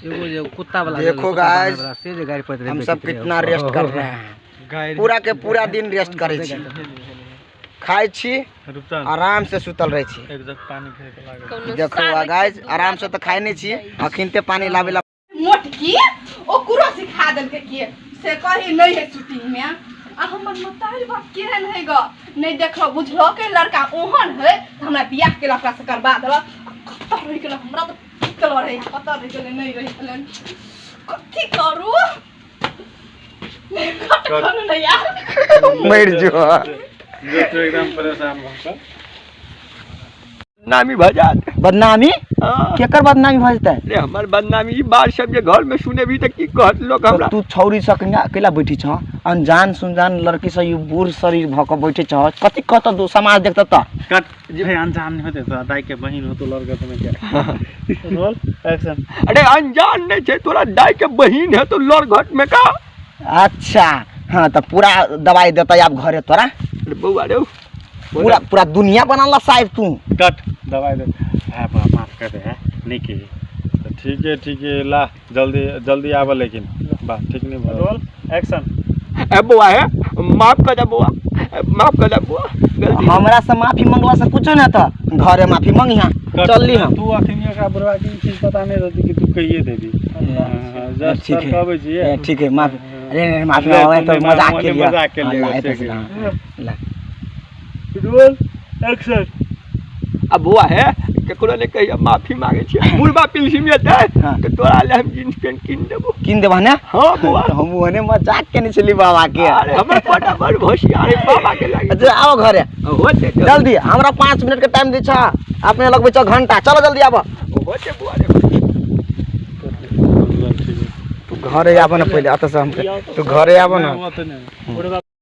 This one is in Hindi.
जो कुत्ता वाला देखो गाइस, से जो गाड़ी पर हम सब कितना रेस्ट कर रहे हैं, पूरा के पूरा दिन रेस्ट करे छी, खाई छी, आराम से सुतल रहे छी। देखो गाइस, आराम से तो खाई नहीं छी, अखिनते पानी लावेला मोटकी ओकरो सिखा देल के से कही नहीं है शूटिंग में आ हमर मतारी बाप केहन है ग नहीं देखलो बुझलो के लड़का ओहन है हमरा बियाह के लड़का से करबा देला कत रह गेल हमरा तो कल रहे कत रह गेल नहीं रह गेल कथि करू कत करू नहीं यार मर जो तो एकदम परेशान भ बदनामी भजात बदनामी केकर बदनामी भजता है? रे हमर बदनामी ई बात सब जे घर में सुने भी त की कहत लोग हमरा। तू छौरी सकंगा अकेला बैठी छ, अनजान सुनजान लड़की से यू बूढ़ शरीर भक बैठे छ, कथि कहत दो समाज देखत त कट जे भाई अनजान नहीं होते तो दाई के बहन हो तो लड़का तो नहीं क्या रोल एक्शन। अरे अनजान नहीं छे, तोरा दाई के बहिन है तो लड़ घट में का। अच्छा हाँ तो पूरा दवाई देता आप घरे तोरा, अरे बउआ रे पूरा पूरा दुनिया बनाला साहब तू। कट दवाई दे है बा माफ कर दे है नहीं की तो ठीक है ला जल्दी जल्दी आवा लेकिन बा ठीक नहीं बा रोल एक्शन। ए बउआ है माफ कर दे बउआ, माफ कर दे बउआ गलती। हमरा से माफी मंगला से कुछ ना था, घरे माफी मांगी चलली हम। तू अखनी का बुरवा की चीज पता नहीं रहती कि तू कहिए दे दी। जस्ट ठीक है कहबे जी ठीक है माफी, अरे माफी मांगे तो मजाक के लिए मजाक के लिए ला, ठीक ऐसे है। ला। Roll action. अब बुआ है केकरो ने कहिया माफी मांगे छे बुढ़बा पिलसी में दे तो तोरा ले हम जींस पैंट किन देबो। किन देबा ने? हां बुआ हम ओने मजाक के नहीं चली बाबा के। अरे हमर पटा बड़ होशियार है बाबा के लागे। अच्छा आओ घरे होते जल्दी, हमरा 5 मिनट के टाइम दी छ, अपने लगबे छ घंटा, चलो जल्दी आबो। होते बुआ रे तू घरे आबो ना पहले, अत से हम तू घरे आबो ना। बुढ़वा